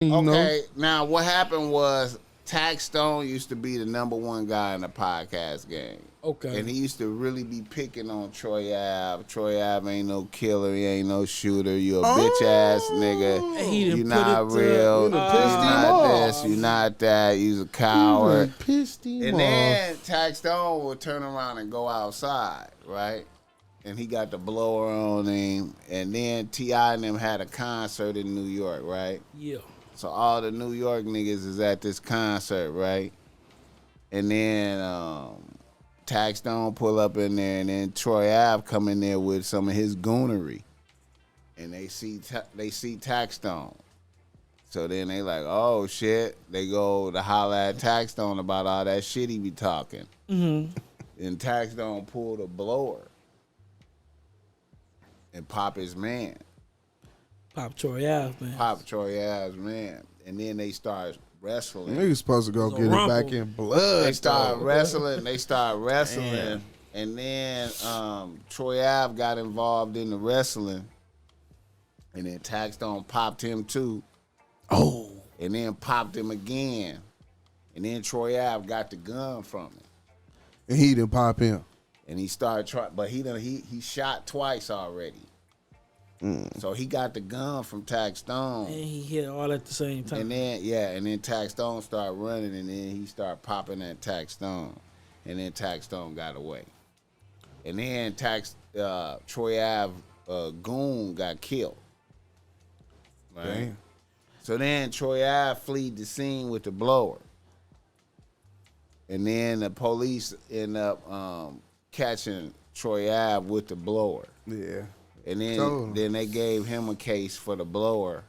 Okay, now what happened was Taxstone used to be the #1 guy in the podcast game. Okay. And he used to really be picking on Troy Ave. Troy Ave ain't no killer. He ain't no shooter. You a bitch ass nigga. You not real. You not this. You not that. You's a coward. Pissed him And off. then Taxstone would turn around and go outside, right? And he got the blower on him. And then T.I. and them had a concert in New York, right? Yeah. So all the New York niggas is at this concert, right? And then Taxstone pull up in there, and then Troy Ave come in there with some of his goonery, and they see Taxstone. So then they like, oh shit. They go to holler at Taxstone about all that shit he be talking. Mm-hmm. And Taxstone pulled a blower and pop his man. Pop Troy Ave, man. Pop Troy Ave's man. And then they start wrestling. Niggas supposed to go get it back in blood. They start wrestling. Damn. And then Troy Ave got involved in the wrestling. And then Taxstone popped him too. Oh. And then popped him again. And then Troy Ave got the gun from him. And he didn't pop him. And he started trying, but he shot twice already. So he got the gun from Taxstone. And he hit all at the same time. And then Taxstone started running, and then he started popping at Taxstone. And then Taxstone got away. And then Troy Ave goon got killed. Right? Damn. So then Troy Ave fled the scene with the blower. And then the police end up catching Troy Ave with the blower. Yeah. And then they gave him a case for the blower.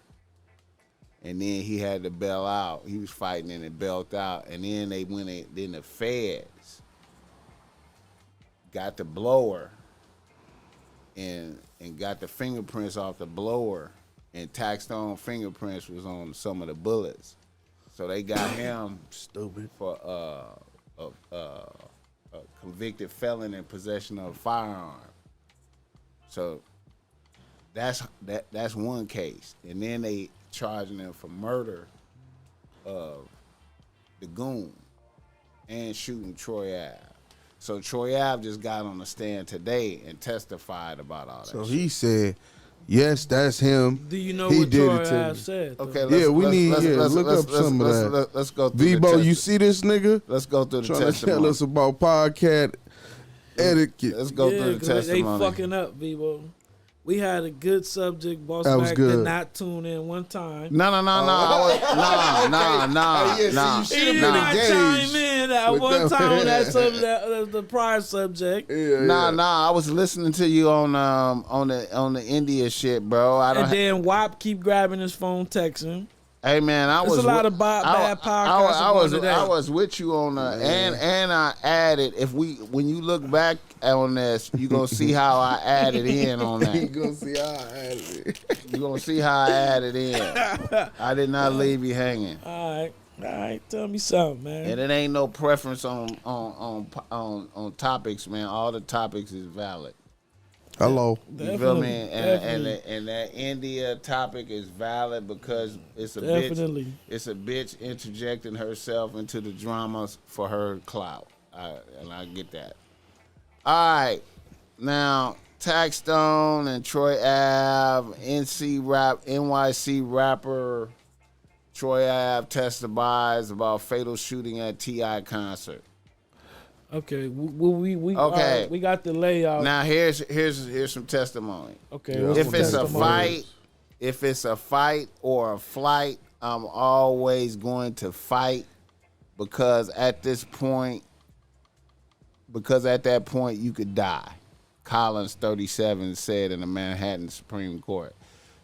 And then he had to bail out. He was fighting and it bailed out. And then then the feds got the blower and got the fingerprints off the blower. And Taxstone fingerprints was on some of the bullets. So they got him stupid for a convicted felon in possession of a firearm. So that's one case. And then they charging him for murder of the goon and shooting Troy Ave. So Troy Ave just got on the stand today and testified about all that shit. He said, yes, that's him. Do you know he what did Troy it to Ave me. said? Okay, look up some of that. Let's go through Vibo, you see this nigga? Let's go through the trying testimony. to tell us about podcast etiquette. Let's go through the testimony. They fucking up, Vibo. We had a good subject. That was BossMack good. did not tune in one time. No. Yeah, see, you should have He been might engaged. chime in at one time on that the prior subject. Nah. I was listening to you on the India shit, bro. And then WAP keep grabbing his phone, texting. Hey man, There's a lot of bad podcasts today. I was with you on and I added. When you look back on this, you gonna see how I added in on that. You gonna see how I added it. You gonna see how I added in. I did not leave you hanging. All right, tell me something, man. And it ain't no preference on topics, man. All the topics is valid. Hello. You feel me? And that India topic is valid because it's a bitch. It's a bitch interjecting herself into the dramas for her clout. And I get that. All right. Now, Taxstone and Troy Ave, NYC rapper Troy Ave testifies about fatal shooting at T.I. concert. Okay, we okay. We got the layout. Now here's some testimony. Okay, if it's a fight or a flight, I'm always going to fight because at that point you could die. Collins, 37, said in the Manhattan Supreme Court.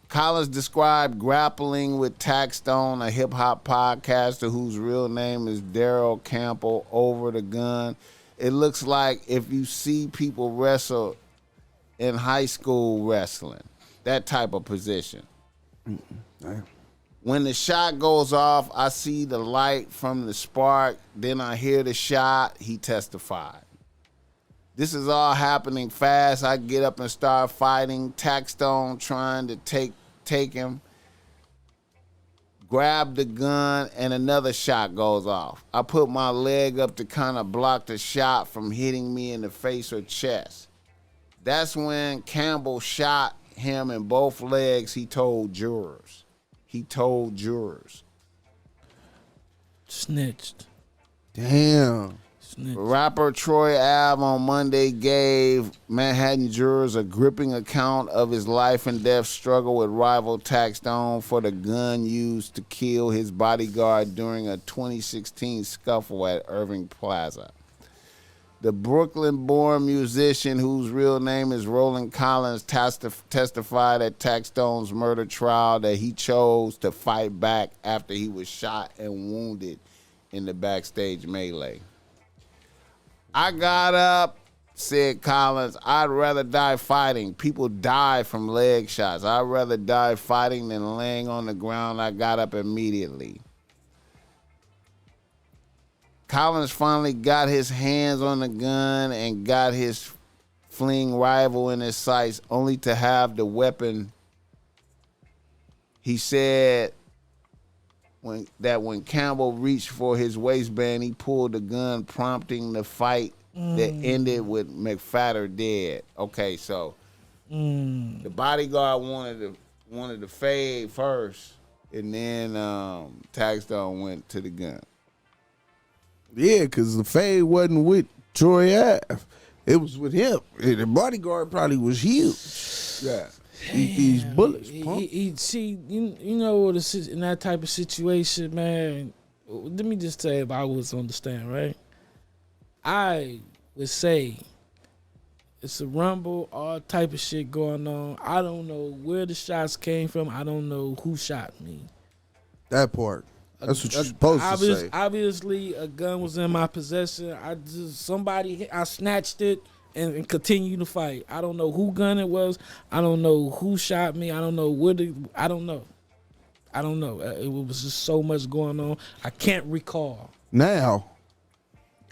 Collins described grappling with Taxstone, a hip-hop podcaster whose real name is Daryl Campbell, over the gun. It looks like if you see people wrestle in high school wrestling, that type of position. When the shot goes off, I see the light from the spark, then I hear the shot, he testified. This is all happening fast. I get up and start fighting. Taxstone trying to take him. grab the gun, and another shot goes off. I put my leg up to kind of block the shot from hitting me in the face or chest. That's when Campbell shot him in both legs, he told jurors. Snitched. Damn. Rapper Troy Ave on Monday gave Manhattan jurors a gripping account of his life and death struggle with rival Taxstone for the gun used to kill his bodyguard during a 2016 scuffle at Irving Plaza. The Brooklyn-born musician, whose real name is Roland Collins, testified at Taxstone's murder trial that he chose to fight back after he was shot and wounded in the backstage melee. I got up, said Collins. I'd rather die fighting. People die from leg shots. I'd rather die fighting than laying on the ground. I got up immediately. Collins finally got his hands on the gun and got his fleeing rival in his sights, only to have the weapon. He said when Campbell reached for his waistband, he pulled the gun, prompting the fight that ended with McFadder dead. Okay, so the bodyguard wanted to fade first, and then Taxstone went to the gun. Yeah, because the fade wasn't with Troy Ave. It was with him. The bodyguard probably was huge. Yeah. These bullets, See, you know, in that type of situation, man, let me just say if I was on the stand, right? I would say it's a rumble, all type of shit going on. I don't know where the shots came from. I don't know who shot me. That part. That's what you're supposed to say. Obviously, a gun was in my possession. I snatched it and continued to fight. I don't know who gun it was. I don't know who shot me. I don't know I don't know. It was just so much going on. I can't recall. Now,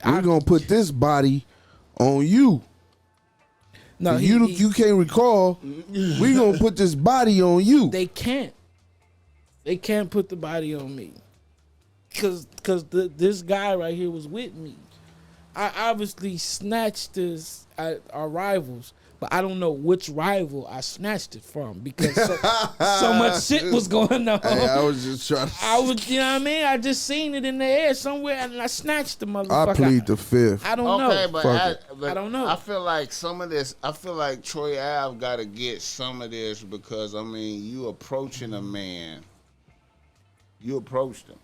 we're going to put this body on you. No, you can't recall. We're going to put this body on you. They can't. They can't put the body on me. Because this guy right here was with me. I obviously snatched this at our rivals, but I don't know which rival I snatched it from because so much shit was going on. Hey, I was just trying to... You know what I mean? I just seen it in the air somewhere and I snatched the motherfucker. I plead the fifth. I don't know. Okay, but I don't know. I feel like Troy Ave got to get some of this because, I mean, you approaching a man. You approached him.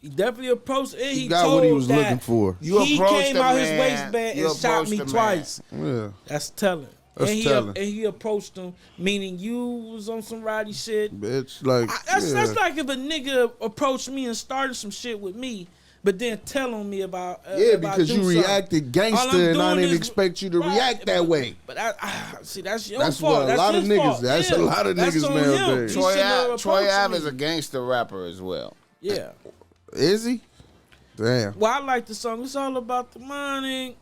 He definitely approached and he got told what he was that looking for. He came out his waistband and shot me twice. Yeah. That's telling. That's telling. And he approached him, meaning you was on some rowdy shit. Bitch, like that's like if a nigga approached me and started some shit with me, but then telling me about because you reacted gangster and I didn't expect you to react that way. But see, that's your fault. What that's a lot of niggas. fault. That's a lot of niggas nowadays. Troy Ave is a gangster rapper as well. Yeah. Is he? Damn. Well, I like the song. It's all about the money.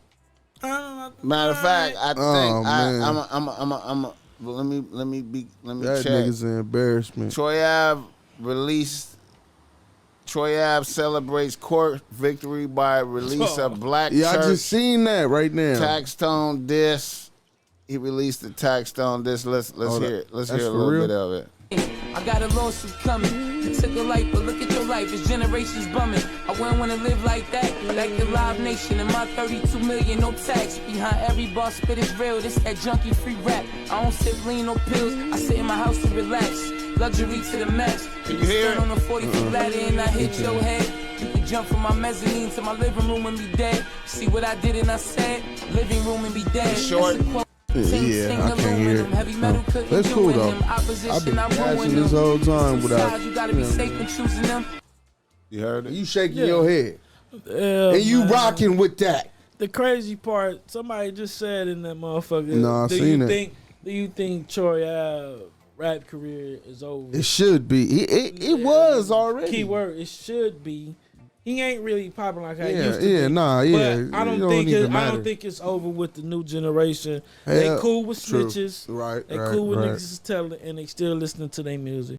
Matter of fact, I think let me that check. Nigga's an embarrassment. Troy Ave celebrates court victory by release of Black Church. I just seen that right now. Taxstone diss. He released the Taxstone diss. Let's hear it. Let's hear a little bit of it. I got a lawsuit coming. It took a life, but look at your life. It's generations bumming. I wouldn't want to live like that. Like the Live Nation and my 32 million, no tax. Behind every bar spit is real. This that junkie free rap. I don't sip lean or pills. I sit in my house to relax. Luxury to the max. Can you hear stand on a 40-foot ladder and I hit your head. You can jump from my mezzanine to my living room and be dead. See what I did and I said? Living room and be dead. Short. Yeah, I can't hear it. That's cool though. I've been asking this whole time without. You gotta be safe in choosing them. You heard it? You shaking your head. And you rocking with that. The crazy part, somebody just said in that motherfucker. No, I seen it. Do you think Troy rap career is over? It should be. It was already. Keyword, it should be. He ain't really popping like I used to be. But I don't think it's over with the new generation. They cool with snitches. Right. They cool with niggas is telling and they still listening to their music.